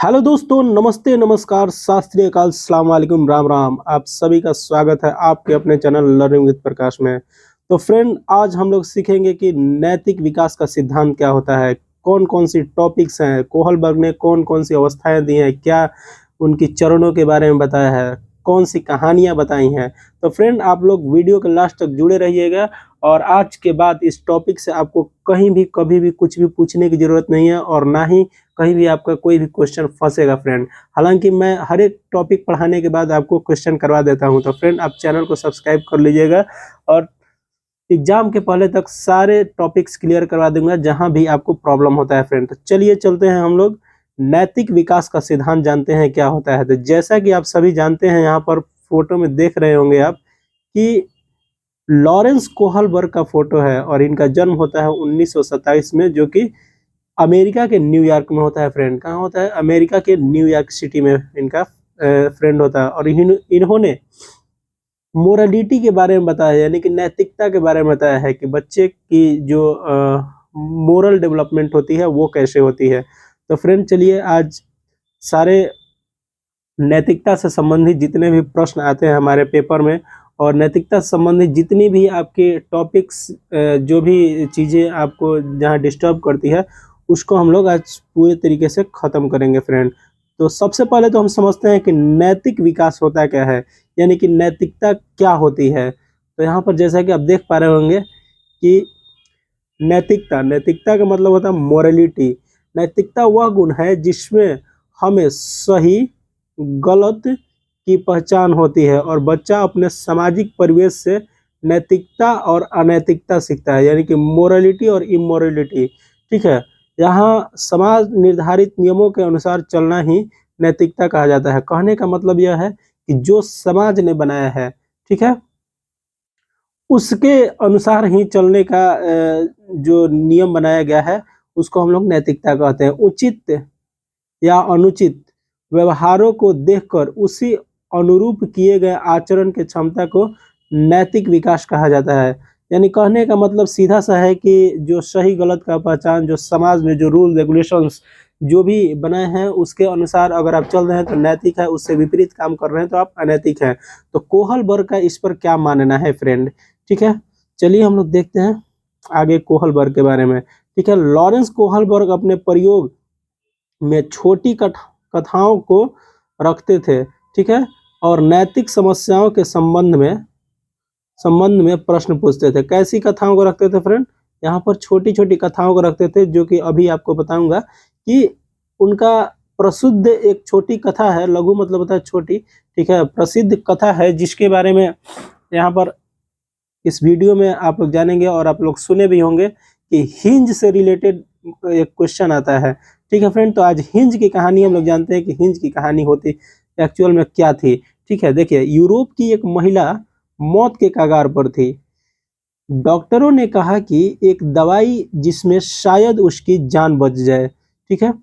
Hello दोस्तों, नमस्ते, नमस्कार, सत श्री अकाल, अस्सलाम वालेकुम, राम राम। आप सभी का स्वागत है आपके अपने चैनल लर्निंग विद प्रकाश में। तो फ्रेंड, आज हम लोग सीखेंगे कि नैतिक विकास का सिद्धांत क्या होता है, कौन कौन सी टॉपिक्स हैं, कोहलबर्ग ने कौन कौन सी अवस्थाएं दी हैं, क्या उनकी चरणों के बारे में बताया है, कौन सी कहानियां बताई हैं। तो फ्रेंड, आप लोग वीडियो के लास्ट तक जुड़े रहिएगा और आज के बाद इस टॉपिक से आपको कहीं भी कभी भी कुछ भी पूछने की जरूरत नहीं है और ना ही कहीं भी आपका कोई भी क्वेश्चन फंसेगा फ्रेंड। हालांकि मैं हर एक टॉपिक पढ़ाने के बाद आपको क्वेश्चन करवा देता हूं। तो फ्रेंड, आप चैनल को सब्सक्राइब कर लीजिएगा और एग्जाम के पहले तक सारे टॉपिक्स क्लियर करवा दूंगा जहां भी आपको प्रॉब्लम होता है फ्रेंड। तो चलिए चलते हैं, हम लोग नैतिक विकास का सिद्धांत जानते हैं क्या होता है। तो जैसा कि आप सभी जानते हैं, यहाँ पर फोटो में देख रहे होंगे आप कि लॉरेंस कोहलबर्ग का फोटो है और इनका जन्म होता है 1927 में, जो कि अमेरिका के न्यूयॉर्क में होता है फ्रेंड। कहाँ होता है? अमेरिका के न्यूयॉर्क सिटी में इनका फ्रेंड होता है। और इन्होंने मोरालिटी के बारे में बताया है, यानी कि नैतिकता के बारे में बताया है कि बच्चे की जो मोरल डेवलपमेंट होती है वो कैसे होती है। तो फ्रेंड, चलिए आज सारे नैतिकता से संबंधित जितने भी प्रश्न आते हैं हमारे पेपर में और नैतिकता से संबंधित जितनी भी आपके टॉपिक्स, जो भी चीज़ें आपको जहाँ डिस्टर्ब करती है, उसको हम लोग आज पूरे तरीके से ख़त्म करेंगे फ्रेंड। तो सबसे पहले तो हम समझते हैं कि नैतिक विकास होता क्या है, यानी कि नैतिकता क्या होती है। तो यहाँ पर जैसा कि आप देख पा रहे होंगे कि नैतिकता का मतलब होता है मोरलिटी। नैतिकता वह गुण है जिसमें हमें सही गलत की पहचान होती है और बच्चा अपने सामाजिक परिवेश से नैतिकता और अनैतिकता सीखता है, यानी कि मोरलिटी और इमोरलिटी। ठीक है, यहाँ समाज निर्धारित नियमों के अनुसार चलना ही नैतिकता कहा जाता है। कहने का मतलब यह है कि जो समाज ने बनाया है, ठीक है, उसके अनुसार ही चलने का जो नियम बनाया गया है उसको हम लोग नैतिकता कहते हैं। उचित या अनुचित व्यवहारों को देखकर उसी अनुरूप किए गए आचरण की क्षमता को नैतिक विकास कहा जाता है। यानी कहने का मतलब सीधा सा है कि जो सही गलत का पहचान, जो समाज में जो रूल रेगुलेशंस जो भी बनाए हैं उसके अनुसार अगर आप चल रहे हैं तो नैतिक है, उससे विपरीत काम कर रहे हैं तो आप अनैतिक हैं। तो कोहलबर्ग का इस पर क्या मानना है फ्रेंड? ठीक है, चलिए हम लोग देखते हैं आगे कोहलबर्ग के बारे में। ठीक है, लॉरेंस कोहलबर्ग अपने प्रयोग में छोटी कथाओं को रखते थे, ठीक है, और नैतिक समस्याओं के संबंध में प्रश्न पूछते थे। कैसी कथाओं को रखते थे फ्रेंड? यहाँ पर छोटी छोटी कथाओं को रखते थे, जो कि अभी आपको बताऊंगा कि उनका प्रसिद्ध एक छोटी कथा है। लघु मतलब होता है छोटी, ठीक है, प्रसिद्ध कथा है जिसके बारे में यहाँ पर इस वीडियो में आप लोग जानेंगे और आप लोग सुने भी होंगे कि हिंज से रिलेटेड एक क्वेश्चन आता है। ठीक है फ्रेंड, तो आज हिंज की कहानी हम लोग जानते हैं कि हिंज की कहानी होती एक्चुअल में क्या थी। ठीक है, देखिए, यूरोप की एक महिला मौत के कगार पर थी। डॉक्टरों ने कहा कि एक दवाई जिसमें शायद उसकी जान बच जाए। ठीक है,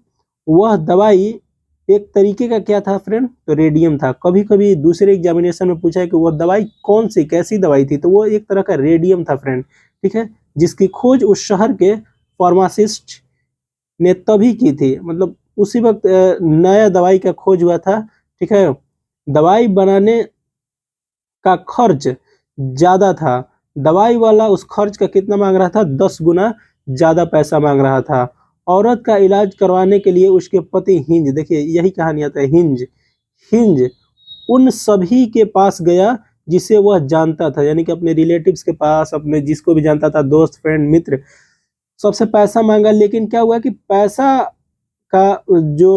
वह दवाई एक तरीके का क्या था फ्रेंड? तो रेडियम था। कभी कभी दूसरे एग्जामिनेशन में पूछा है कि वह दवाई कौन सी कैसी दवाई थी, तो वो एक तरह का रेडियम था फ्रेंड। ठीक है, जिसकी खोज उस शहर के फार्मासिस्ट ने तभी की थी, मतलब उसी वक्त नया दवाई का खोज हुआ था। ठीक है, दवाई बनाने का खर्च ज्यादा था। दवाई वाला उस खर्च का कितना मांग रहा था? 10 गुना ज्यादा पैसा मांग रहा था। औरत का इलाज करवाने के लिए उसके पति हिंज, देखिए यही कहानी आता है, हिंज उन सभी के पास गया जिसे वह जानता था, यानी कि अपने रिलेटिव्स के पास, अपने जिसको भी जानता था, दोस्त, फ्रेंड, मित्र, सबसे पैसा मांगा। लेकिन क्या हुआ कि पैसा का जो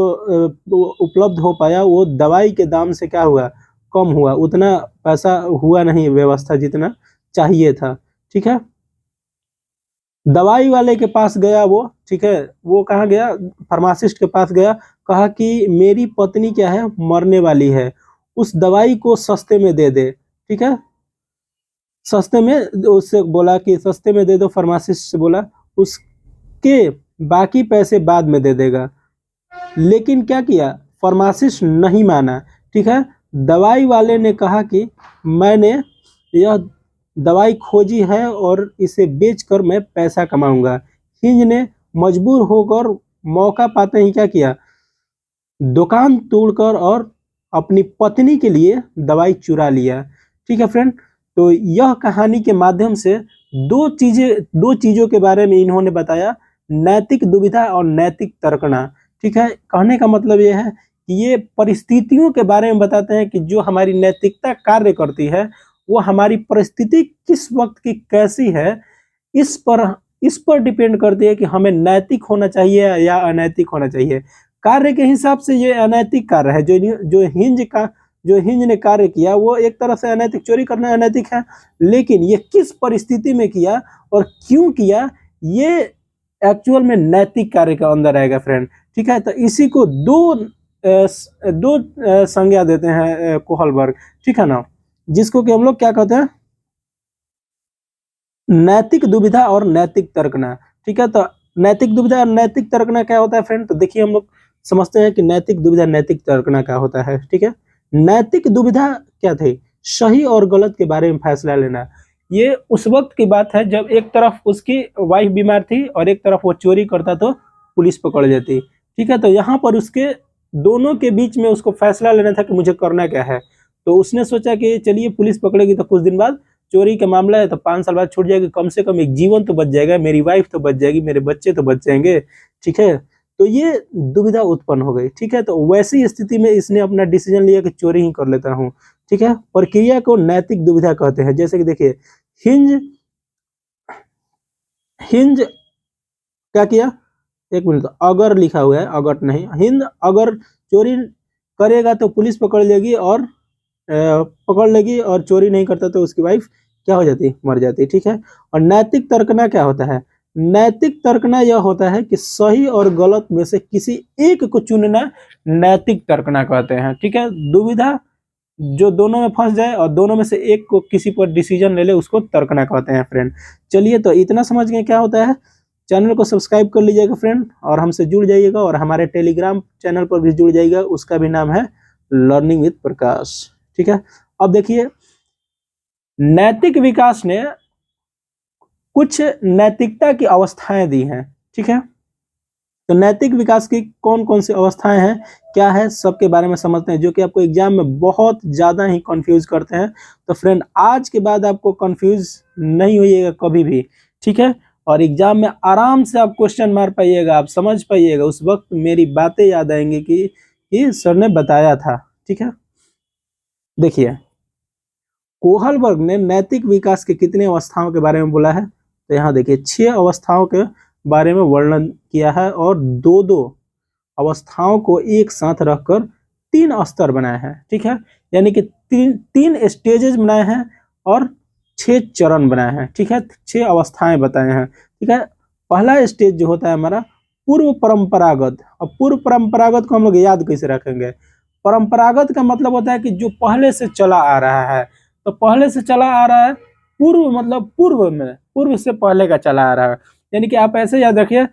उपलब्ध हो पाया वो दवाई के दाम से क्या हुआ? कम हुआ। उतना पैसा हुआ नहीं व्यवस्था जितना चाहिए था। ठीक है, दवाई वाले के पास गया वो, ठीक है, वो कहाँ गया? फार्मासिस्ट के पास गया। कहा कि मेरी पत्नी क्या है? मरने वाली है, उस दवाई को सस्ते में दे दे। ठीक है, सस्ते में, उससे बोला कि सस्ते में दे दो, फार्मासिस्ट से बोला, उसके बाकी पैसे बाद में दे देगा। लेकिन क्या किया? फार्मासिस्ट नहीं माना। ठीक है, दवाई वाले ने कहा कि मैंने यह दवाई खोजी है और इसे बेचकर मैं पैसा कमाऊंगा। हिंज ने मजबूर होकर मौका पाते ही क्या किया? दुकान तोड़कर और अपनी पत्नी के लिए दवाई चुरा लिया। ठीक है फ्रेंड, तो यह कहानी के माध्यम से दो चीजों के बारे में इन्होंने बताया, नैतिक दुविधा और नैतिक तर्कना। ठीक है, कहने का मतलब यह है कि ये परिस्थितियों के बारे में बताते हैं कि जो हमारी नैतिकता कार्य करती है वो हमारी परिस्थिति किस वक्त की कैसी है, इस पर डिपेंड करती है कि हमें नैतिक होना चाहिए या अनैतिक होना चाहिए। कार्य के हिसाब से ये अनैतिक कार्य है। जो हिंज ने कार्य किया वो एक तरह से अनैतिक, चोरी करना अनैतिक है, लेकिन ये किस परिस्थिति में किया और क्यों किया ये एक्चुअल में नैतिक कार्य के अंदर आएगा फ्रेंड। ठीक है, तो इसी को दो संज्ञा देते हैं कोहलबर्ग। ठीक है ना, जिसको कि हम लोग क्या कहते हैं, नैतिक दुविधा और नैतिक तर्कना। ठीक है, तो नैतिक दुविधा और नैतिक तर्कना क्या होता है फ्रेंड, तो देखिए हम लोग समझते हैं कि नैतिक दुविधा नैतिक तर्कना क्या होता है। ठीक है, नैतिक दुविधा क्या थी, सही और गलत के बारे में फैसला लेना। ये उस वक्त की बात है जब एक तरफ उसकी वाइफ बीमार थी और एक तरफ वो चोरी करता तो पुलिस पकड़ लेती। ठीक है, तो यहाँ पर उसके दोनों के बीच में उसको फैसला लेना था कि मुझे करना क्या है। तो उसने सोचा कि चलिए पुलिस पकड़ेगी तो कुछ दिन बाद चोरी का मामला है तो 5 साल बाद छूट जाएगी, कम से कम एक जीवन तो बच जाएगा, मेरी वाइफ तो बच जाएगी, मेरे बच्चे तो बच जाएंगे। ठीक है, तो ये दुविधा उत्पन्न हो गई। ठीक है, तो वैसी स्थिति में इसने अपना डिसीजन लिया कि चोरी ही कर लेता हूँ। ठीक है, प्रक्रिया को नैतिक दुविधा कहते हैं। जैसे कि देखिए हिंज क्या किया, एक मिनट, अगर लिखा हुआ है, अगर नहीं, हिंद अगर चोरी करेगा तो पुलिस पकड़ लेगी और चोरी नहीं करता तो उसकी वाइफ क्या हो जाती, मर जाती। ठीक है, और नैतिक तर्कना क्या होता है, नैतिक तर्कना यह होता है कि सही और गलत में से किसी एक को चुनना नैतिक तर्कना कहते हैं। ठीक है, दुविधा जो दोनों में फंस जाए और दोनों में से एक को किसी पर डिसीजन ले ले उसको तर्कना कहते हैं फ्रेंड। चलिए, तो इतना समझ गए क्या होता है। चैनल को सब्सक्राइब कर लीजिएगा फ्रेंड और हमसे जुड़ जाइएगा, और हमारे टेलीग्राम चैनल पर भी जुड़ जाइएगा, उसका भी नाम है लर्निंग विद प्रकाश। ठीक है, अब देखिए नैतिक विकास ने कुछ नैतिकता की अवस्थाएं दी हैं। ठीक है, तो नैतिक विकास की कौन कौन सी अवस्थाएं हैं, क्या है, सबके बारे में समझते हैं, जो कि आपको एग्जाम में बहुत ज्यादा ही कंफ्यूज करते हैं। तो फ्रेंड आज के बाद आपको कंफ्यूज नहीं होइएगा कभी भी। ठीक है, और एग्जाम में आराम से आप क्वेश्चन मार पाइएगा, आप समझ पाइएगा, उस वक्त मेरी बातें याद आएंगी कि सर ने बताया था। ठीक है, देखिए कोहलबर्ग ने नैतिक विकास के कितने अवस्थाओं के बारे में बोला है, तो यहाँ देखिए 6 अवस्थाओं के बारे में वर्णन किया है और दो अवस्थाओं को एक साथ रखकर 3 स्तर बनाए हैं। ठीक है, यानी कि तीन स्टेजेस बनाए हैं और 6 चरण बनाए हैं। ठीक है, 6 अवस्थाएं बताए हैं। ठीक है, पहला स्टेज जो होता है हमारा पूर्व परंपरागत। अब पूर्व परंपरागत को हम लोग याद कैसे रखेंगे, परंपरागत का मतलब होता है कि जो पहले से चला आ रहा है। तो पहले से चला आ रहा है, पूर्व मतलब पूर्व से पहले का चला आ रहा है, यानी कि आप ऐसे याद रखिए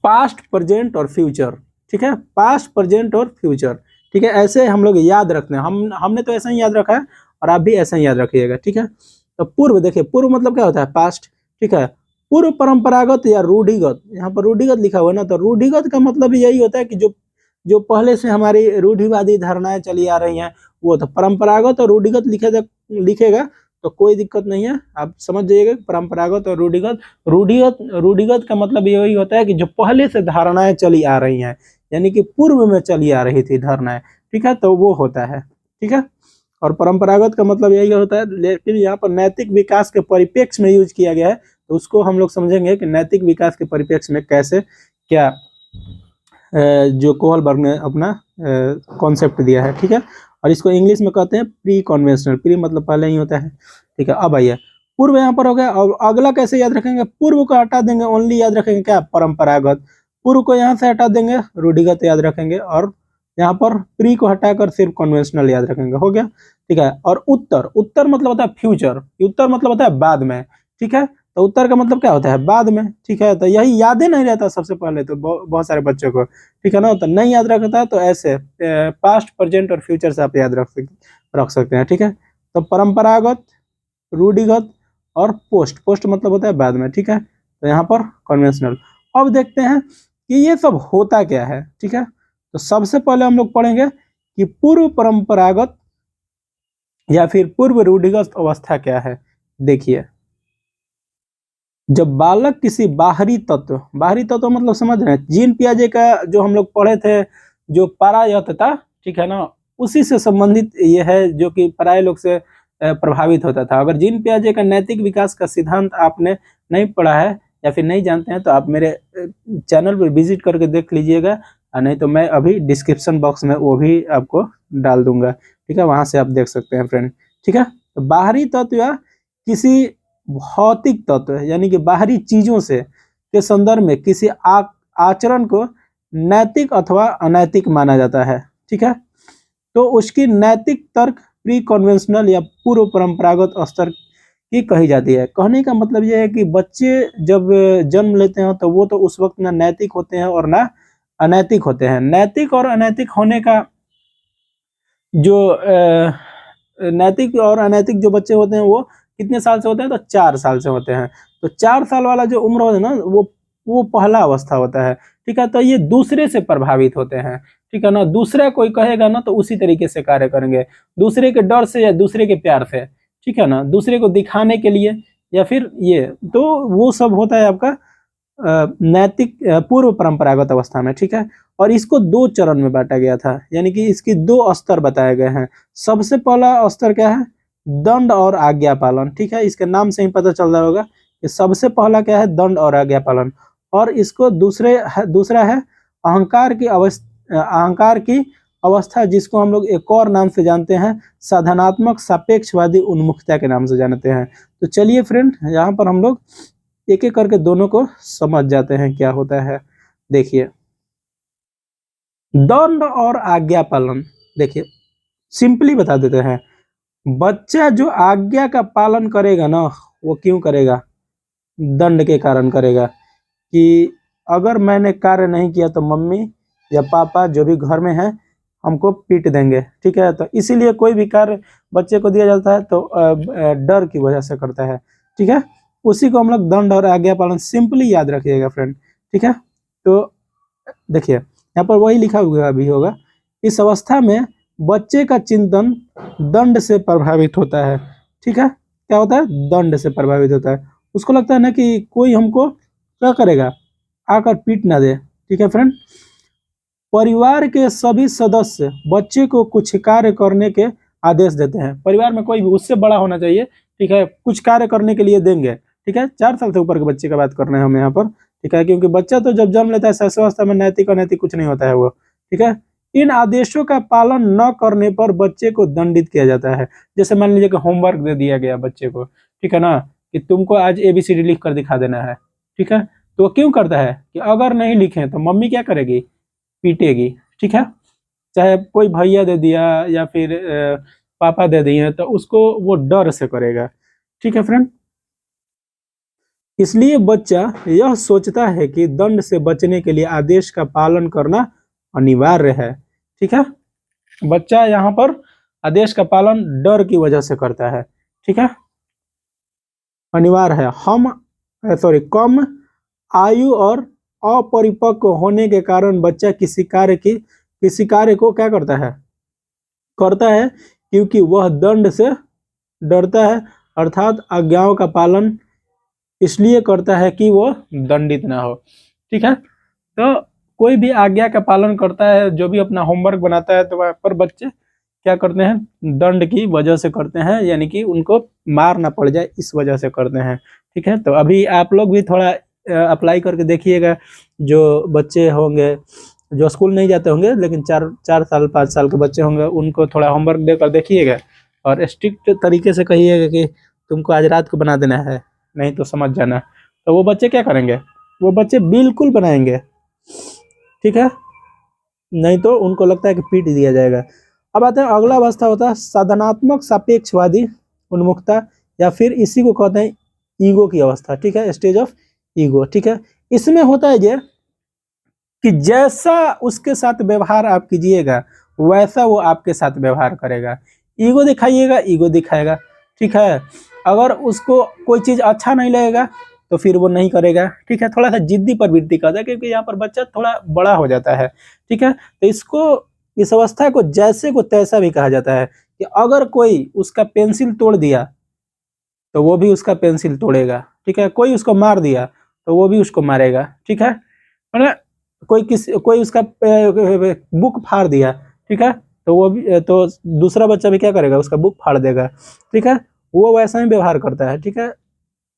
पास्ट, प्रेजेंट और फ्यूचर। ठीक है, पास्ट, प्रेजेंट और फ्यूचर। ठीक है, ऐसे हम लोग याद रखते हैं, हमने तो ऐसा ही याद रखा है और आप भी ऐसा ही याद रखिएगा। ठीक है, तो पूर्व, देखिए पूर्व मतलब क्या होता है, पास्ट। ठीक है, पूर्व परंपरागत या रूढ़िगत, यहाँ पर रूढ़िगत लिखा हुआ है ना, तो रूढ़िगत का मतलब यही होता है कि जो पहले से हमारी रूढ़िवादी धारणाएं चली आ रही हैं वो। तो परंपरागत और रूढ़िगत लिखेगा तो कोई दिक्कत नहीं है, आप समझ जाइएगा परंपरागत और रूढ़िगत का मतलब यही होता है कि जो पहले से धारणाएं चली आ रही हैं, यानी कि पूर्व में चली आ रही थी धारणाएं। ठीक है, तो वो होता है। ठीक है, और परंपरागत का मतलब यही होता है, लेकिन यहाँ पर नैतिक विकास के परिप्रेक्ष्य में यूज किया गया है, तो उसको हम लोग समझेंगे कि नैतिक विकास के परिप्रेक्ष्य में कैसे क्या जो कोहलबर्ग ने अपना कॉन्सेप्ट दिया है। ठीक है, और इसको इंग्लिश में कहते हैं प्री कन्वेंशनल, प्री मतलब पहले ही होता है। ठीक है, अब आइए पूर्व यहाँ पर हो गया, और अगला कैसे याद रखेंगे, पूर्व को हटा देंगे, ओनली याद रखेंगे क्या, परंपरागत। पूर्व को यहाँ से हटा देंगे, रूढ़िगत याद रखेंगे, और यहाँ पर प्री को हटाकर सिर्फ कन्वेंशनल याद रखेंगे, हो गया। ठीक है, और उत्तर मतलब होता है फ्यूचर, उत्तर मतलब होता है बाद में। ठीक है, तो उत्तर का मतलब क्या होता है, बाद में। ठीक है, तो यही याद ही नहीं रहता सबसे पहले तो बहुत सारे बच्चों को। ठीक है ना, तो नहीं याद रखता तो ऐसे पास्ट, प्रेजेंट और फ्यूचर से आप याद रख सकते हैं। ठीक है, तो परंपरागत, रूढ़िगत और पोस्ट मतलब होता है बाद में। ठीक है, तो यहाँ पर कन्वेंशनल। अब देखते हैं कि ये सब होता क्या है। ठीक है, तो सबसे पहले हम लोग पढ़ेंगे कि पूर्व परंपरागत या फिर पूर्व रूढ़िगत अवस्था क्या है। देखिए, जब बालक किसी बाहरी तत्व मतलब समझ रहे हैं, जीन पियाजे का जो हम लोग पढ़े थे, जो परायतता, ठीक है ना, उसी से संबंधित ये है, जो कि पराये लोग से प्रभावित होता था। अगर जीन पियाजे का नैतिक विकास का सिद्धांत आपने नहीं पढ़ा है या फिर नहीं जानते हैं, तो आप मेरे चैनल पर विजिट करके देख लीजिएगा, नहीं तो मैं अभी डिस्क्रिप्शन बॉक्स में वो भी आपको डाल दूंगा। ठीक है, वहां से आप देख सकते हैं फ्रेंड। ठीक है, तो बाहरी तत्व या किसी भौतिक तत्व यानी कि बाहरी चीजों से के संदर्भ में किसी आचरण को नैतिक अथवा अनैतिक माना जाता है। ठीक है, तो उसकी नैतिक तर्क प्री कन्वेंशनल या पूर्व परंपरागत स्तर की कही जाती है। कहने का मतलब यह है कि बच्चे जब जन्म लेते हैं तो वो तो उस वक्त ना नैतिक होते हैं और ना अनैतिक होते हैं। नैतिक और अनैतिक होने का जो नैतिक और अनैतिक जो बच्चे होते हैं वो कितने साल से होते हैं, तो 4 साल से होते हैं। तो 4 साल वाला जो उम्र होता है ना, वो पहला अवस्था होता है। ठीक है, तो ये दूसरे से प्रभावित होते हैं। ठीक है ना, दूसरा कोई कहेगा ना तो उसी तरीके से कार्य करेंगे, दूसरे के डर से या दूसरे के प्यार से। ठीक है ना, दूसरे को दिखाने के लिए या फिर ये, तो वो सब होता है आपका नैतिक पूर्व परंपरागत अवस्था में। ठीक है, और इसको 2 चरण में बांटा गया था, यानी कि इसकी 2 स्तर बताए गए हैं। सबसे पहला स्तर क्या है, दंड और आज्ञा पालन। ठीक है, इसके नाम से ही पता चल रहा होगा कि सबसे पहला क्या है, दंड और आज्ञा पालन। और इसको दूसरा है अहंकार की अवस्था, जिसको हम लोग एक और नाम से जानते हैं, साधनात्मक सापेक्षवादी उन्मुखता के नाम से जानते हैं। तो चलिए फ्रेंड, यहाँ पर हम लोग एक एक करके दोनों को समझ जाते हैं क्या होता है। देखिए, दंड और आज्ञा पालन, देखिए सिंपली बता देते हैं। बच्चा जो आज्ञा का पालन करेगा ना, वो क्यों करेगा, दंड के कारण करेगा, कि अगर मैंने कार्य नहीं किया तो मम्मी या पापा जो भी घर में है हमको पीट देंगे। ठीक है, तो इसीलिए कोई भी कार्य बच्चे को दिया जाता है तो डर की वजह से करता है। ठीक है, उसी को हम लोग दंड और आज्ञा पालन सिंपली याद रखिएगा फ्रेंड। ठीक है, तो देखिए यहाँ पर वही लिखा हुआ भी होगा, इस अवस्था में बच्चे का चिंतन दंड से प्रभावित होता है। ठीक है, क्या होता है, दंड से प्रभावित होता है। उसको लगता है ना कि कोई हमको क्या करेगा, आकर पीट ना दे। ठीक है फ्रेंड, परिवार के सभी सदस्य बच्चे को कुछ कार्य करने के आदेश देते हैं। परिवार में कोई भी उससे बड़ा होना चाहिए, ठीक है, कुछ कार्य करने के लिए देंगे। ठीक है, 4 साल से ऊपर के बच्चे का बात कर रहे हैं हम यहाँ पर। ठीक है, क्योंकि बच्चा तो जब जन्म लेता है शैशवावस्था में नैतिक अनैतिक कुछ नहीं होता है वो। ठीक है, इन आदेशों का पालन न करने पर बच्चे को दंडित किया जाता है। जैसे मान लीजिए कि होमवर्क दे दिया गया बच्चे को, ठीक है ना, कि तुमको आज ABCD लिख कर दिखा देना है। ठीक है, तो वो क्यों करता है कि अगर नहीं लिखे तो मम्मी क्या करेगी, पीटेगी। ठीक है, चाहे कोई भैया दे दिया या फिर पापा दे दिए तो उसको वो डर से करेगा। ठीक है फ्रेंड, इसलिए बच्चा यह सोचता है कि दंड से बचने के लिए आदेश का पालन करना अनिवार्य है। ठीक है, बच्चा यहाँ पर आदेश का पालन डर की वजह से करता है। ठीक है, अनिवार्य है। कम आयु और अपरिपक्व होने के कारण बच्चा किसी कार्य को क्या करता है क्योंकि वह दंड से डरता है, अर्थात आज्ञाओं का पालन इसलिए करता है कि वो दंडित ना हो। ठीक है, तो कोई भी आज्ञा का पालन करता है, जो भी अपना होमवर्क बनाता है, तो वहाँ पर बच्चे क्या करते हैं, दंड की वजह से करते हैं, यानी कि उनको मार ना पड़ जाए इस वजह से करते हैं। ठीक है, तो अभी आप लोग भी थोड़ा अप्लाई करके देखिएगा। जो बच्चे होंगे जो स्कूल नहीं जाते होंगे लेकिन 4 साल 5 साल के बच्चे होंगे, उनको थोड़ा होमवर्क देकर देखिएगा और स्ट्रिक्ट तरीके से कहिएगा कि तुमको आज रात को बना देना है, नहीं तो समझ जाना। तो वो बच्चे क्या करेंगे, वो बच्चे बिल्कुल बनाएंगे। ठीक है, नहीं तो उनको लगता है कि पीट दिया जाएगा। अब आता है अगला अवस्था होता है साधनात्मक सापेक्षवादी उन्मुखता, या फिर इसी को कहते हैं ईगो की अवस्था। ठीक है, स्टेज ऑफ ईगो। ठीक है, इसमें होता है ये कि जैसा उसके साथ व्यवहार आप कीजिएगा वैसा वो आपके साथ व्यवहार करेगा। ईगो दिखाइएगा, ईगो दिखाएगा। ठीक है, अगर उसको कोई चीज अच्छा नहीं लगेगा तो फिर वो नहीं करेगा, ठीक है। थोड़ा सा जिद्दी प्रवृत्ति का है, क्योंकि यहाँ पर बच्चा थोड़ा बड़ा हो जाता है, ठीक है। तो इस अवस्था को जैसे को तैसा भी कहा जाता है, कि अगर कोई उसका पेंसिल तोड़ दिया तो वो भी उसका पेंसिल तोड़ेगा, ठीक है। कोई उसको मार दिया तो वो भी उसको मारेगा, ठीक है। मतलब कोई उसका बुक फाड़ दिया, ठीक है, तो वो भी तो दूसरा बच्चा भी क्या करेगा, उसका बुक फाड़ देगा, ठीक है। वो वैसा ही व्यवहार करता है, ठीक है।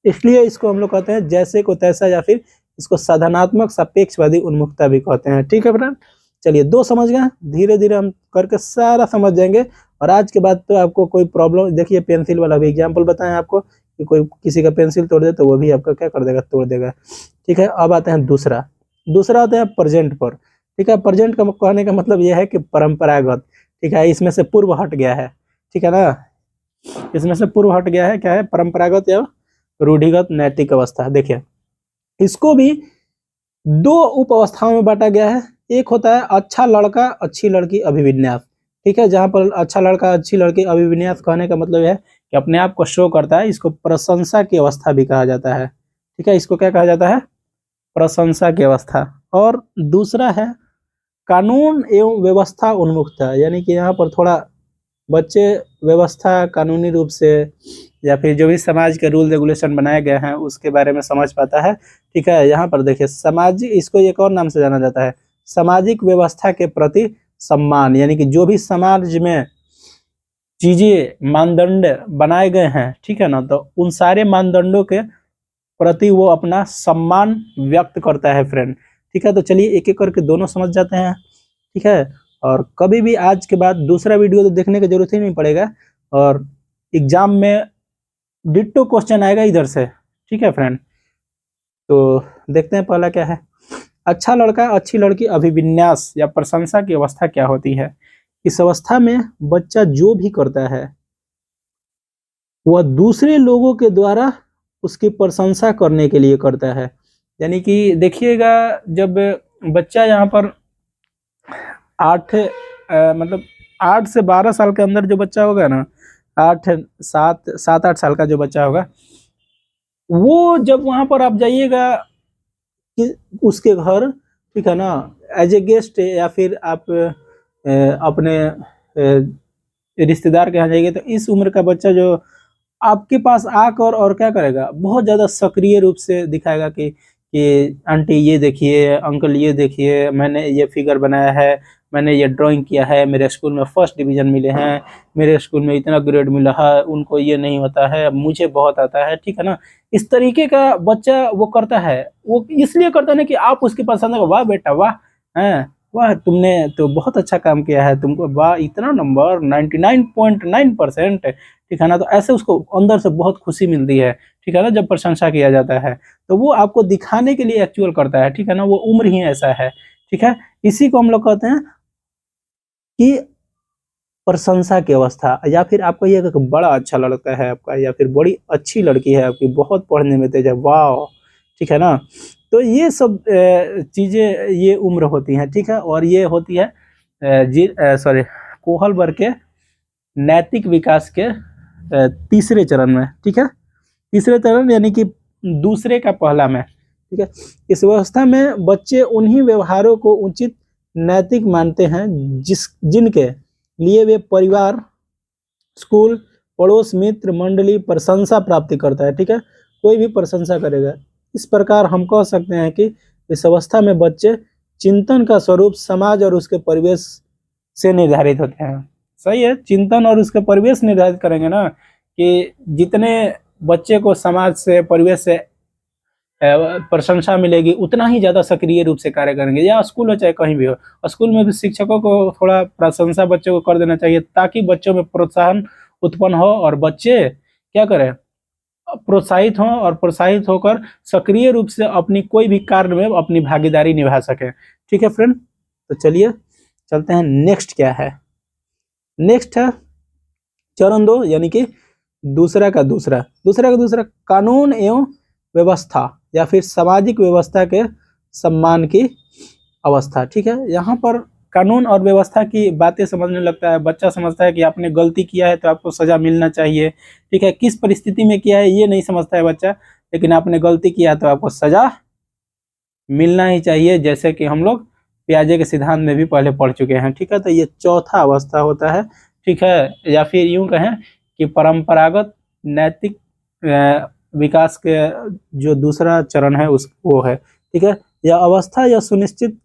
इसलिए इसको हम लोग कहते हैं जैसे को तैसा, या फिर इसको साधनात्मक सापेक्षवादी उन्मुखता भी कहते हैं, ठीक है फ्रेंड। चलिए, दो समझ गए, धीरे धीरे हम करके सारा समझ जाएंगे। और आज के बाद तो आपको कोई प्रॉब्लम, देखिए पेंसिल वाला भी एग्जाम्पल बताएं आपको, कि कोई किसी का पेंसिल तोड़ दे तो वो भी आपका क्या कर देगा, तोड़ देगा, ठीक है। अब आते हैं दूसरा आता है प्रेजेंट पर, ठीक है। प्रेजेंट का कहने का मतलब यह है कि परंपरागत, ठीक है, इसमें से पूर्व हट गया है, ठीक है ना। इसमें से पूर्व हट गया है, क्या है, परंपरागत या रूढ़िगत नैतिक अवस्था। देखिए, इसको भी दो उप अवस्थाओं में बांटा गया है। एक होता है अच्छा लड़का अच्छी लड़की अभिविन्यास, ठीक है। जहां पर अच्छा लड़का अच्छी लड़की अभिविन्यास कहने का मतलब है कि अपने आप को शो करता है, इसको प्रशंसा की अवस्था भी कहा जाता है, ठीक है। इसको क्या कहा जाता है, प्रशंसा की अवस्था। और दूसरा है कानून एवं व्यवस्था उन्मुखता, यानी कि यहाँ पर थोड़ा बच्चे व्यवस्था, कानूनी रूप से, या फिर जो भी समाज के रूल रेगुलेशन बनाए गए हैं उसके बारे में समझ पाता है, ठीक है। यहाँ पर देखिए, सामाजिक, इसको एक और नाम से जाना जाता है, सामाजिक व्यवस्था के प्रति सम्मान, यानी कि जो भी समाज में चीजें, मानदंड बनाए गए हैं, ठीक है ना, तो उन सारे मानदंडों के प्रति वो अपना सम्मान व्यक्त करता है फ्रेंड, ठीक है। तो चलिए एक एक करके दोनों समझ जाते हैं, ठीक है। और कभी भी आज के बाद दूसरा वीडियो तो देखने की जरूरत ही नहीं पड़ेगा, और एग्जाम में डिट्टो क्वेश्चन आएगा इधर से, ठीक है फ्रेंड। तो देखते हैं पहला क्या है, अच्छा लड़का अच्छी लड़की अभिविन्यास या प्रशंसा की अवस्था क्या होती है। इस अवस्था में बच्चा जो भी करता है वह दूसरे लोगों के द्वारा उसकी प्रशंसा करने के लिए करता है। यानी कि देखिएगा, जब बच्चा यहाँ पर 8 से 12 साल के अंदर जो बच्चा होगा ना, 7-8 साल का जो बच्चा होगा, वो जब वहां पर आप जाइएगा कि उसके घर, ठीक है ना, एज ए गेस्ट, या फिर आप अपने रिश्तेदार के यहाँ जाइए, तो इस उम्र का बच्चा जो आपके पास आकर और क्या करेगा, बहुत ज्यादा सक्रिय रूप से दिखाएगा कि आंटी ये देखिए, अंकल ये देखिए, मैंने ये फिगर बनाया है, मैंने ये ड्राइंग किया है, मेरे स्कूल में फर्स्ट डिवीजन मिले हैं, मेरे स्कूल में इतना ग्रेड मिला है, उनको ये नहीं होता है, मुझे बहुत आता है, ठीक है ना। इस तरीके का बच्चा वो करता है, वो इसलिए करता है ना कि आप उसकी पसंद है, वाह बेटा वाह, है वाह, तुमने तो बहुत अच्छा काम किया है, तुमको वाह इतना नंबर 99.9%, ठीक है ना। तो ऐसे उसको अंदर से बहुत खुशी मिलती है, ठीक है ना, जब प्रशंसा किया जाता है। तो वो आपको दिखाने के लिए एक्चुअल करता है, ठीक है ना, वो उम्र ही ऐसा है, ठीक है। इसी को हम लोग कहते हैं कि प्रशंसा की अवस्था। या फिर आपको ये बड़ा अच्छा लड़का है आपका, या फिर बड़ी अच्छी लड़की है आपकी, बहुत पढ़ने में तेज है, वाह, ठीक है ना। तो ये सब चीजें, ये उम्र होती हैं, ठीक है। और ये होती है कोहलबर्ग के नैतिक विकास के तीसरे चरण में, ठीक है। तीसरे चरण यानी कि दूसरे का पहला में, ठीक है। इस व्यवस्था में बच्चे उन्हीं व्यवहारों को उचित नैतिक मानते हैं जिनके लिए वे परिवार, स्कूल, पड़ोस, मित्र मंडली प्रशंसा प्राप्ति करता है, ठीक है। कोई भी प्रशंसा करेगा। इस प्रकार हम कह सकते हैं कि इस अवस्था में बच्चे चिंतन का स्वरूप समाज और उसके परिवेश से निर्धारित होते हैं। सही है, चिंतन और उसके परिवेश निर्धारित करेंगे ना, कि जितने बच्चे को समाज से, परिवेश से प्रशंसा मिलेगी, उतना ही ज्यादा सक्रिय रूप से कार्य करेंगे। या स्कूल हो चाहे कहीं भी हो, स्कूल में भी शिक्षकों को थोड़ा प्रशंसा बच्चों को कर देना चाहिए, ताकि बच्चों में प्रोत्साहन उत्पन्न हो और बच्चे क्या करें, प्रोत्साहित हों, और प्रोत्साहित होकर सक्रिय रूप से अपनी कोई भी कार्य में अपनी भागीदारी निभा सकें, ठीक है फ्रेंड। तो चलिए चलते हैं, नेक्स्ट क्या है। नेक्स्ट है चरण 2, यानी कि दूसरा का दूसरा कानून एवं व्यवस्था, या फिर सामाजिक व्यवस्था के सम्मान की अवस्था, ठीक है। यहाँ पर कानून और व्यवस्था की बातें समझने लगता है, बच्चा समझता है कि आपने गलती किया है तो आपको सजा मिलना चाहिए, ठीक है। किस परिस्थिति में किया है ये नहीं समझता है बच्चा, लेकिन आपने गलती किया तो आपको सजा मिलना ही चाहिए, जैसे कि हम लोग पियाजे के सिद्धांत में भी पहले पढ़ चुके हैं। ठीक है, तो ये चौथा अवस्था होता है। ठीक है, या फिर यूं कहें कि परंपरागत नैतिक विकास के जो दूसरा चरण है उस वो है। ठीक है, यह अवस्था यह सुनिश्चित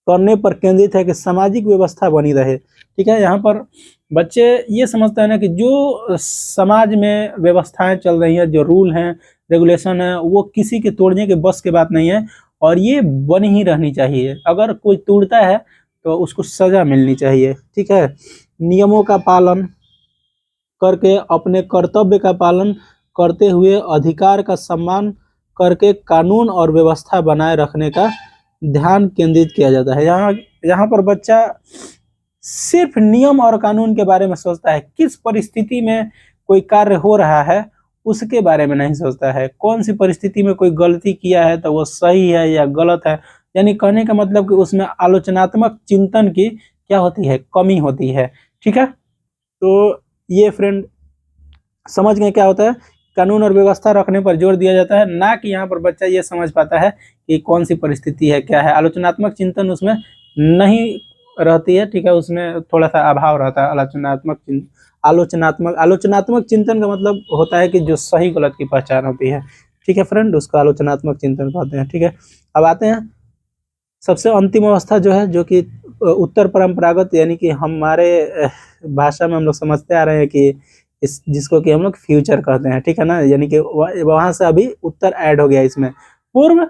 करने पर केंद्रित है कि सामाजिक व्यवस्था बनी रहे। ठीक है, यहाँ पर बच्चे ये समझते हैं ना कि जो समाज में व्यवस्थाएं चल रही हैं, जो रूल हैं, रेगुलेशन है, वो किसी के तोड़ने के बस की बात नहीं है और ये बनी ही रहनी चाहिए। अगर कोई तोड़ता है तो उसको सजा मिलनी चाहिए। ठीक है, नियमों का पालन करके, अपने कर्तव्य का पालन करते हुए, अधिकार का सम्मान करके कानून और व्यवस्था बनाए रखने का ध्यान केंद्रित किया जाता है। यहाँ पर बच्चा सिर्फ नियम और कानून के बारे में सोचता है, किस परिस्थिति में कोई कार्य हो रहा है उसके बारे में नहीं सोचता है। कौन सी परिस्थिति में कोई गलती किया है तो वो सही है या गलत है, यानी कहने का मतलब कि उसमें आलोचनात्मक चिंतन की क्या होती है, कमी होती है। ठीक है, तो ये फ्रेंड समझ गए क्या होता है, कानून और व्यवस्था रखने पर जोर दिया जाता है, ना कि यहाँ पर बच्चा ये समझ पाता है कि कौन सी परिस्थिति है, क्या है। आलोचनात्मक चिंतन उसमें नहीं रहती है। ठीक है, उसमें थोड़ा सा अभाव रहता है आलोचनात्मक चिंतन का मतलब होता है कि जो सही गलत की पहचान होती है। ठीक है फ्रेंड, उसको आलोचनात्मक चिंतन कहते हैं। ठीक है, अब आते हैं सबसे अंतिम अवस्था जो है, जो कि उत्तर परंपरागत, यानी कि हमारे भाषा में हम लोग समझते आ रहे हैं कि जिसको कि हम लोग फ्यूचर कहते हैं। ठीक है ना, यानी कि वहां से अभी उत्तर ऐड हो गया इसमें, पूर्व,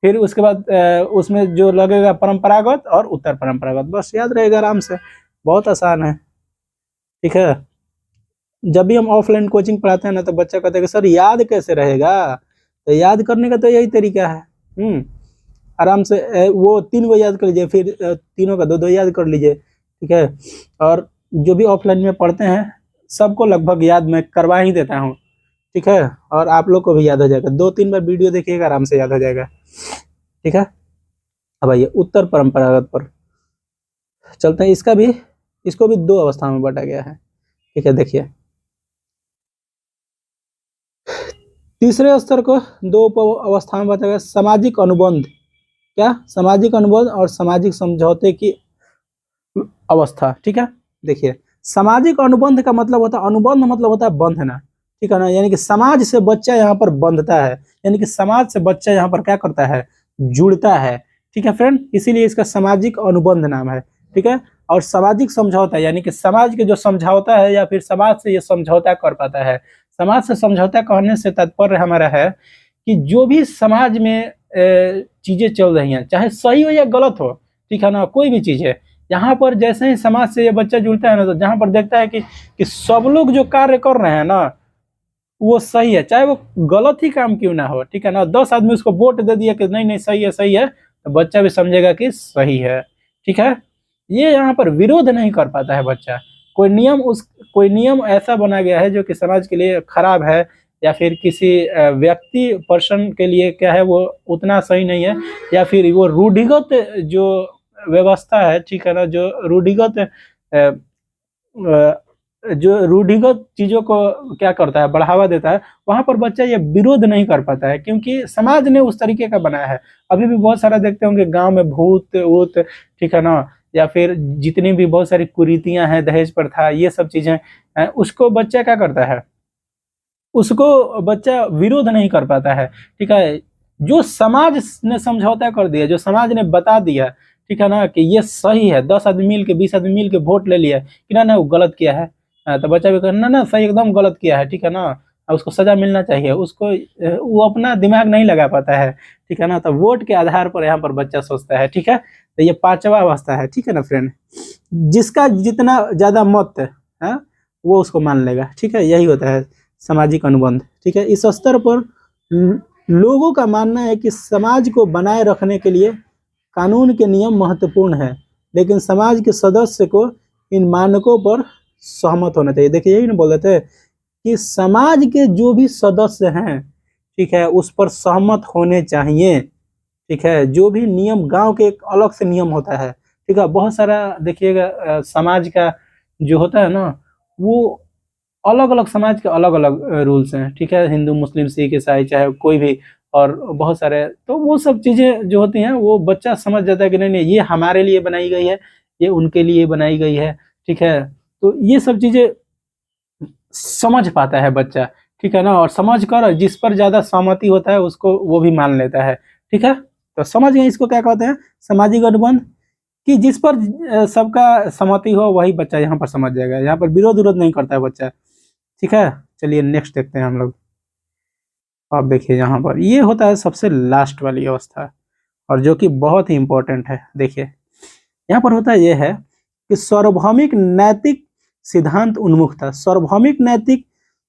फिर उसके बाद उसमें जो लगेगा परंपरागत और उत्तर परंपरागत, बस याद रहेगा आराम से, बहुत आसान है। ठीक है, जब भी हम ऑफलाइन कोचिंग पढ़ाते हैं ना तो बच्चा कहता है कि सर याद कैसे रहेगा, तो याद करने का तो यही तरीका है। आराम से वो 3 को याद कर लीजिए, फिर तीनों का 2-2 याद कर लीजिए। ठीक है, और जो भी ऑफलाइन में पढ़ते हैं सबको लगभग याद मैं करवा ही देता हूँ। ठीक है, और आप लोग को भी याद हो जाएगा, 2-3 बार वीडियो देखिएगा, आराम से याद हो जाएगा। ठीक है, अब आइए उत्तर परंपरागत पर चलते हैं। इसको भी 2 अवस्थाओं में बांटा गया है। ठीक है, देखिए तीसरे स्तर को 2 अवस्थाओं में बांटा गया। सामाजिक अनुबंध, क्या सामाजिक अनुबंध और सामाजिक समझौते की अवस्था। ठीक है, देखिए सामाजिक अनुबंध का मतलब होता है, अनुबंध मतलब होता है बंधना। ठीक है ना, यानी कि समाज से बच्चा यहाँ पर बंधता है, यानी कि समाज से बच्चा यहाँ पर क्या करता है, जुड़ता है। ठीक है फ्रेंड, इसीलिए इसका सामाजिक अनुबंध नाम है। ठीक है, और सामाजिक समझौता यानी कि समाज के जो समझौता है या फिर समाज से ये समझौता कर पाता है। समाज से समझौता करने से तात्पर्य हमारा है कि जो भी समाज में चीजें चल रही हैं, चाहे सही हो या गलत हो, ठीक है ना, कोई भी चीज है, यहाँ पर जैसे ही समाज से ये बच्चा जुड़ता है ना, तो जहाँ पर देखता है कि सब लोग जो कार्य कर रहे हैं ना वो सही है, चाहे वो गलत ही काम क्यों ना हो। ठीक है ना, 10 आदमी उसको वोट दे दिया कि नहीं नहीं सही है सही है, तो बच्चा भी समझेगा कि सही है। ठीक है, ये यहाँ पर विरोध नहीं कर पाता है बच्चा। कोई नियम ऐसा बना गया है जो कि समाज के लिए खराब है, या फिर किसी व्यक्ति पर्सन के लिए क्या है वो उतना सही नहीं है, या फिर वो रूढ़िगत जो व्यवस्था है, ठीक है ना, जो रूढ़िगत चीजों को क्या करता है, बढ़ावा देता है, वहां पर बच्चा ये विरोध नहीं कर पाता है, क्योंकि समाज ने उस तरीके का बनाया है। अभी भी बहुत सारा देखते होंगे गांव में भूत वूत, ठीक है ना, या फिर जितनी भी बहुत सारी कुरीतियां हैं, दहेज प्रथा, ये सब चीजें, उसको बच्चा क्या करता है, उसको बच्चा विरोध नहीं कर पाता है। ठीक है, जो समाज ने समझौता कर दिया, जो समाज ने बता दिया, ठीक है ना, कि ये सही है, 10 आदमी मिल के 20 आदमी मिल के वोट ले लिया कि ना ना वो गलत किया है, तो बच्चा भी कहना ना सही एकदम गलत किया है, ठीक है ना, उसको सजा मिलना चाहिए, उसको वो अपना दिमाग नहीं लगा पाता है। ठीक है ना, तो वोट के आधार पर यहाँ पर बच्चा सोचता है। ठीक है, तो ये 5वां अवस्था है। ठीक है ना फ्रेंड, जिसका जितना ज्यादा मत है वो उसको मान लेगा। ठीक है, यही होता है सामाजिक अनुबंध। ठीक है, इस स्तर पर लोगों का मानना है कि समाज को बनाए रखने के लिए कानून के नियम महत्वपूर्ण है, लेकिन समाज के सदस्य को इन मानकों पर सहमत होना चाहिए। देखिए यही ना बोल रहे थे कि समाज के जो भी सदस्य हैं, ठीक है, उस पर सहमत होने चाहिए। ठीक है, जो भी नियम, गांव के एक अलग से नियम होता है। ठीक है, बहुत सारा देखिएगा समाज का जो होता है ना, वो अलग अलग समाज के अलग अलग रूल्स हैं, ठीक है, हिंदू मुस्लिम सिख ईसाई चाहे कोई भी, और बहुत सारे, तो वो सब चीजें जो होती हैं वो बच्चा समझ जाता है कि नहीं नहीं ये हमारे लिए बनाई गई है, ये उनके लिए बनाई गई है, ठीक है। तो ये सब चीजें समझ पाता है बच्चा, ठीक है ना, और समझ कर जिस पर ज्यादा सहमति होता है उसको वो भी मान लेता है, ठीक है। तो समझ गए इसको क्या कहते हैं, सामाजिक अनुबंध, कि जिस पर सबका सहमति हो वही बच्चा यहाँ पर समझ जाएगा, यहाँ पर विरोध विरोध नहीं करता है बच्चा, ठीक है। चलिए नेक्स्ट देखते हैं हम लोग। आप देखिए यहाँ पर ये होता है सबसे लास्ट वाली अवस्था, और जो कि बहुत ही इंपॉर्टेंट है। देखिए यहाँ पर होता है ये है कि सार्वभौमिक नैतिक सिद्धांत उन्मुखता। सार्वभौमिक नैतिक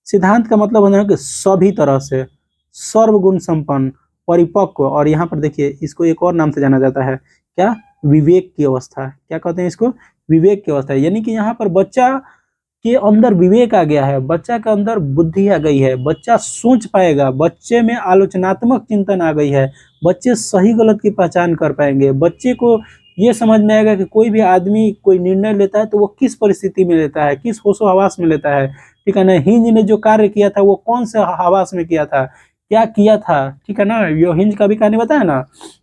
सिद्धांत का मतलब होता है कि सभी तरह से सर्वगुण संपन्न, परिपक्व, और यहाँ पर देखिए इसको एक और नाम से जाना जाता है, क्या, विवेक की अवस्था। क्या कहते हैं इसको, विवेक की अवस्था। यानी कि यहाँ पर बच्चा के अंदर विवेक आ गया है, बच्चा के अंदर बुद्धि आ गई है, बच्चा सोच पाएगा, बच्चे में आलोचनात्मक चिंतन आ गई है, बच्चे सही गलत की पहचान कर पाएंगे, बच्चे को ये समझ में आएगा कि कोई भी आदमी कोई निर्णय लेता है तो वो किस परिस्थिति में लेता है, किस होशो हवास में लेता है, ठीक है ना। हिंज ने जो कार्य किया था वो कौन से हवास में किया था, क्या किया था, ठीक है ना। यो हिंज का भी कहानी बताया ना,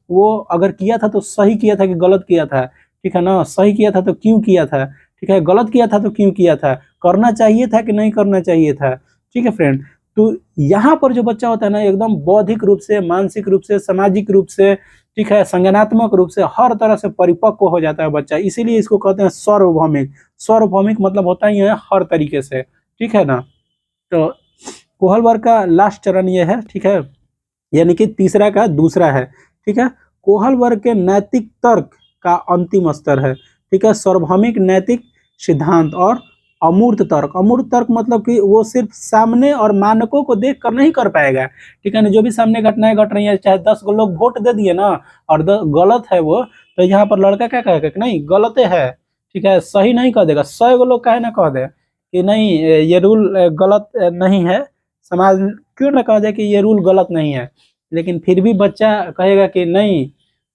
वो अगर किया था तो सही किया था कि गलत किया था, ठीक है ना, सही किया था तो क्यों किया था, ठीक है, गलत किया था तो क्यों किया था, करना चाहिए था कि नहीं करना चाहिए था, ठीक है फ्रेंड। तो यहाँ पर जो बच्चा होता है ना एकदम बौद्धिक रूप से, मानसिक रूप से, सामाजिक रूप से, ठीक है, संज्ञानात्मक रूप से हर तरह से परिपक्व हो जाता है बच्चा, इसीलिए इसको कहते हैं सार्वभौमिक। सार्वभौमिक मतलब होता ही है हर तरीके से, ठीक है ना। तो कोहलबर्ग का लास्ट चरण ये है, ठीक है, यानी कि तीसरा का दूसरा है, ठीक है। कोहलबर्ग के नैतिक तर्क का अंतिम स्तर है, ठीक है, सार्वभौमिक नैतिक सिद्धांत और अमूर्त तर्क। अमूर्त तर्क मतलब कि वो सिर्फ सामने और मानकों को देख कर नहीं कर पाएगा, ठीक है ना। जो भी सामने घटनाएं घट रही हैं, चाहे 10 लोग वोट दे दिए ना और गलत है वो, तो यहाँ पर लड़का क्या कहेगा कि नहीं गलत है, ठीक है, सही नहीं कह देगा। 100 लोग कहे ना कह दे कि नहीं ये रूल गलत नहीं है, समाज क्यों ना कह दे कि ये रूल गलत नहीं है, लेकिन फिर भी बच्चा कहेगा कि नहीं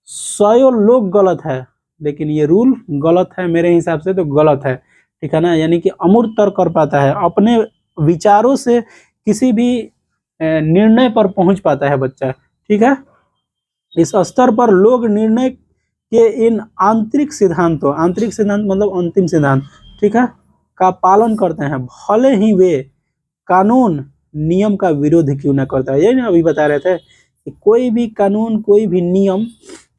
100 लोग गलत है लेकिन ये रूल गलत है, मेरे हिसाब से तो गलत है, ठीक है ना। यानी कि अमूर्त तर्क कर पाता है, अपने विचारों से किसी भी निर्णय पर पहुंच पाता है बच्चा, ठीक है। इस स्तर पर लोग निर्णय के इन आंतरिक सिद्धांतों, आंतरिक सिद्धांत मतलब अंतिम सिद्धांत, ठीक है, का पालन करते हैं, भले ही वे कानून नियम का विरोध क्यों ना करता है। यही ना अभी बता रहे थे कि कोई भी कानून, कोई भी नियम,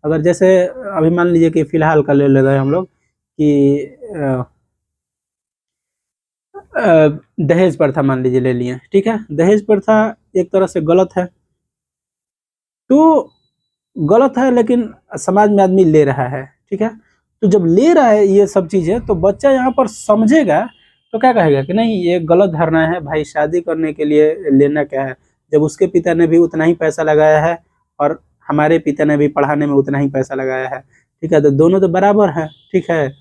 अगर जैसे अभी मान लीजिए कि फिलहाल का ले रहे हैं हम लोग कि दहेज प्रथा मान लीजिए ले लिए, ठीक है, दहेज प्रथा एक तरह से गलत है, तो गलत है लेकिन समाज में आदमी ले रहा है, ठीक है। तो जब ले रहा है ये सब चीजें तो बच्चा यहाँ पर समझेगा तो क्या कहेगा कि नहीं ये गलत धारणा है भाई, शादी करने के लिए लेना क्या है, जब उसके पिता ने भी उतना ही पैसा लगाया है और हमारे पिता ने भी पढ़ाने में उतना ही पैसा लगाया है, ठीक है, तो दोनों तो बराबर है, ठीक है,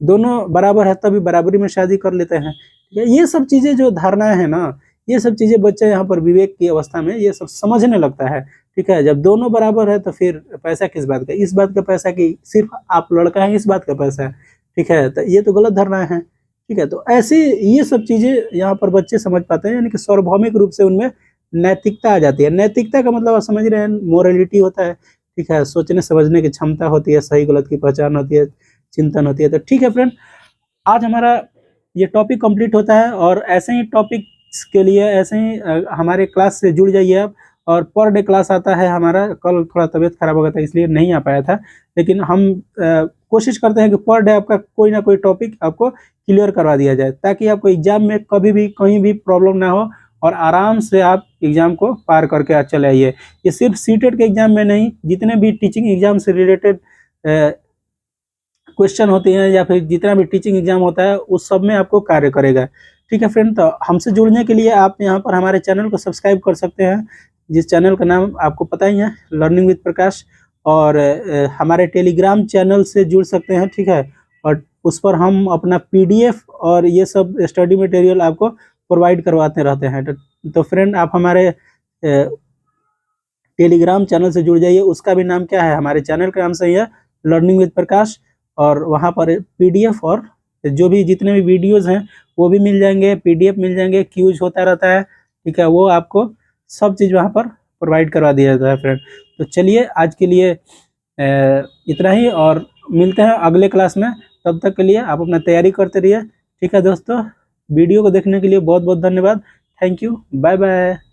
दोनों बराबर है तभी बराबरी में शादी कर लेते हैं, ठीक है। ये सब चीजें जो धारणाएं है ना, ये सब चीजें बच्चा यहाँ पर विवेक की अवस्था में ये सब समझने लगता है, ठीक है। जब दोनों बराबर है तो फिर पैसा किस बात का, इस बात का पैसा कि सिर्फ आप लड़का है इस बात का पैसा है, ठीक है, तो ये तो गलत धारणा है, ठीक है। तो ऐसे ये सब चीजें यहाँ पर बच्चे समझ पाते हैं, यानी कि सार्वभौमिक रूप से उनमें नैतिकता आ जाती है। नैतिकता का मतलब आप समझ रहे हैं, मोरलिटी होता है, ठीक है, सोचने समझने की क्षमता होती है, सही गलत की पहचान होती है, चिंतन होती है। तो ठीक है फ्रेंड, आज हमारा ये टॉपिक कंप्लीट होता है, और ऐसे ही टॉपिक्स के लिए ऐसे ही हमारे क्लास से जुड़ जाइए आप। और पर डे क्लास आता है हमारा, कल थोड़ा तबीयत खराब हो गया था इसलिए नहीं आ पाया था, लेकिन हम कोशिश करते हैं कि पर डे आपका कोई ना कोई टॉपिक आपको क्लियर करवा दिया जाए, ताकि आपको एग्जाम में कभी भी कहीं भी प्रॉब्लम ना हो और आराम से आप एग्जाम को पार करके चले आइए। ये सिर्फ सीटेट के एग्जाम में नहीं, जितने भी टीचिंग एग्जाम से रिलेटेड क्वेश्चन होते हैं या फिर जितना भी टीचिंग एग्जाम होता है उस सब में आपको कार्य करेगा, ठीक है फ्रेंड। तो हमसे जुड़ने के लिए आप यहाँ पर हमारे चैनल को सब्सक्राइब कर सकते हैं, जिस चैनल का नाम आपको पता ही है, लर्निंग विद प्रकाश, और हमारे टेलीग्राम चैनल से जुड़ सकते हैं, ठीक है, और उस पर हम अपना PDF और ये सब स्टडी मटेरियल आपको प्रोवाइड करवाते रहते हैं। तो फ्रेंड आप हमारे टेलीग्राम चैनल से जुड़ जाइए, उसका भी नाम क्या है, हमारे चैनल का नाम सही है लर्निंग विद प्रकाश, और वहाँ पर PDF और जो भी जितने भी वीडियोज़ हैं वो भी मिल जाएंगे, PDF मिल जाएंगे, क्यूज होता रहता है, ठीक है, वो आपको सब चीज़ वहाँ पर प्रोवाइड करवा दिया जाता है फ्रेंड। तो चलिए आज के लिए इतना ही, और मिलते हैं अगले क्लास में। तब तक के लिए आप अपना तैयारी करते रहिए, ठीक है दोस्तों। वीडियो को देखने के लिए बहुत बहुत धन्यवाद। Thank you, bye bye.